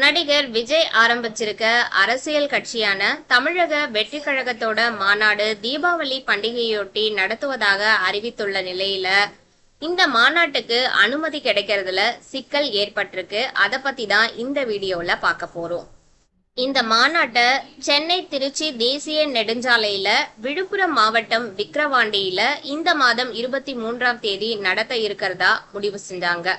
நடிகர் விஜய் ஆரம்பிச்சிருக்க அரசியல் கட்சியான தமிழக வெற்றி கழகத்தோட மாநாடு தீபாவளி பண்டிகையொட்டி நடத்துவதாக அறிவித்துள்ள நிலையில இந்த மாநாட்டுக்கு அனுமதி கிடைக்கிறதுல சிக்கல் ஏற்பட்டிருக்கு. அதை பத்தி தான் இந்த வீடியோல பார்க்க போறோம். இந்த மாநாட்டை சென்னை திருச்சி தேசிய நெடுஞ்சாலையில விழுப்புரம் மாவட்டம் விக்கிரவாண்டியில இந்த மாதம் 23ஆம் தேதி நடத்த இருக்கிறதா முடிவு செஞ்சாங்க.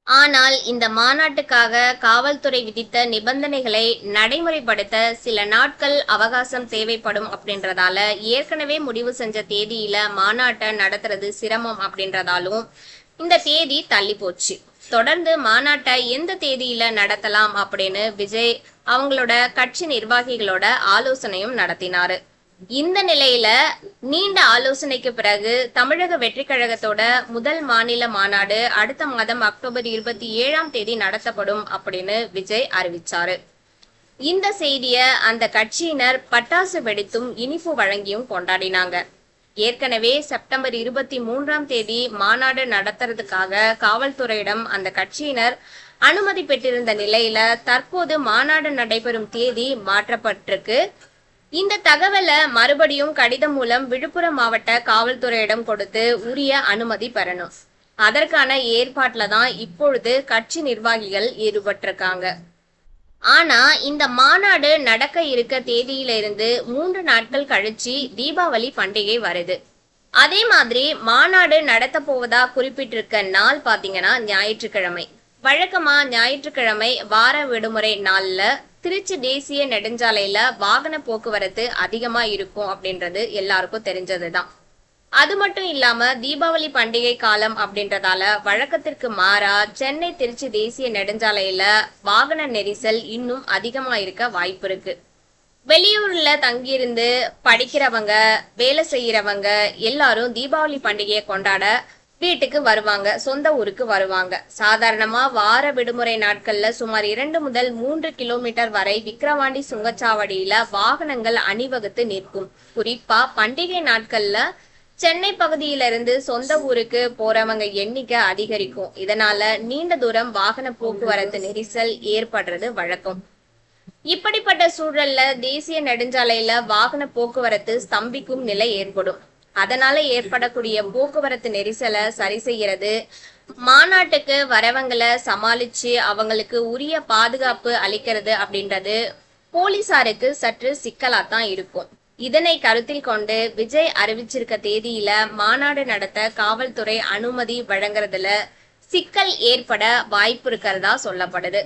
ஆனால் இந்த மாநாட்டுக்காக காவல்துறை விதித்த நிபந்தனைகளை நடைமுறைப்படுத்த சில நாட்கள் அவகாசம் தேவைப்படும் அப்படின்றதால ஏற்கனவே முடிவு செஞ்ச தேதியில மாநாட்டை நடத்துறது சிரமம் அப்படின்றதாலும் இந்த தேதி தள்ளி போச்சு. தொடர்ந்து மாநாட்டை எந்த தேதியில நடத்தலாம் அப்படின்னு விஜய் அவங்களோட கட்சி நிர்வாகிகளோட ஆலோசனையும் நடத்தினாரு. இந்த நிலையில நீண்ட ஆலோசனைக்கு பிறகு தமிழக வெற்றி கழகத்தோட முதல் மாநில மாநாடு அடுத்த மாதம் அக்டோபர் 27ஆம் தேதி நடத்தப்படும் அப்படின்னு விஜய் அறிவிச்சாரு. இந்த செய்திய அந்த கட்சியினர் பட்டாசு வெடித்தும் இனிப்பு வழங்கியும் கொண்டாடினாங்க. ஏற்கனவே செப்டம்பர் 23ஆம் தேதி மாநாடு நடத்துறதுக்காக காவல்துறையிடம் அந்த கட்சியினர் அனுமதி பெற்றிருந்த நிலையில தற்போது மாநாடு நடைபெறும் தேதி மாற்றப்பட்டிருக்கு. இந்த தகவலை மறுபடியும் கடிதம் மூலம் விழுப்புரம் மாவட்ட காவல்துறையிடம் கொடுத்து உரிய அனுமதி பெறணும். அதற்கான ஏற்பாட்டுல தான் இப்பொழுது கட்சி நிர்வாகிகள் ஈடுபட்டிருக்காங்க. ஆனா இந்த மாநாடு நடக்க இருக்க தேதியிலிருந்து 3 நாட்கள் கழிச்சு தீபாவளி பண்டிகை வருது. அதே மாதிரி மாநாடு நடத்த போவதா குறிப்பிட்டிருக்க நாள் பாத்தீங்கன்னா ஞாயிற்றுக்கிழமை. வழக்கமா ஞாயிற்றுக்கிழமை வார விடுமுறை நாள்ல திருச்சி தேசிய நெடுஞ்சாலையில வாகன போக்குவரத்து அதிகமா இருக்கும் அப்படின்றது எல்லாருக்கும் தெரிஞ்சதுதான். அது மட்டும் இல்லாம தீபாவளி பண்டிகை காலம் அப்படின்றதால வழக்கத்திற்கு மாறா சென்னை திருச்சி தேசிய நெடுஞ்சாலையில வாகன நெரிசல் இன்னும் அதிகமா இருக்க வாய்ப்பு இருக்கு. வெளியூர்ல தங்கியிருந்து படிக்கிறவங்க வேலை செய்யறவங்க எல்லாரும் தீபாவளி பண்டிகையை கொண்டாட வீட்டுக்கு வருவாங்க, சொந்த ஊருக்கு வருவாங்க. சாதாரணமா வார விடுமுறை நாட்கள்ல சுமார் 2 முதல் 3 கிலோமீட்டர் வரை விக்கிரவாண்டி சுங்கச்சாவடியில வாகனங்கள் அணிவகுத்து நிற்கும். குறிப்பா பண்டிகை நாட்கள்ல சென்னை பகுதியிலிருந்து சொந்த ஊருக்கு போறவங்க எண்ணிக்கை அதிகரிக்கும். இதனால நீண்ட தூரம் வாகன போக்குவரத்து நெரிசல் ஏற்படுறது வழக்கம். இப்படிப்பட்ட சூழல்ல தேசிய நெடுஞ்சாலையில வாகன போக்குவரத்து ஸ்தம்பிக்கும் நிலை ஏற்படும். அதனால ஏற்படக்கூடிய போக்குவரத்து நெரிசலை சரி செய்யறது, மாநாட்டுக்கு வரவங்களை சமாளிச்சு அவங்களுக்கு உரிய பாதுகாப்பு அளிக்கிறது அப்படின்றது போலீசாருக்கு சற்று சிக்கலாத்தான் இருக்கும். இதனை கருத்தில் கொண்டு விஜய் அறிவிச்சிருக்க தேதியில மாநாடு நடத்த காவல்துறை அனுமதி வழங்குறதுல சிக்கல் ஏற்பட வாய்ப்பு இருக்கிறதா சொல்லப்படுது.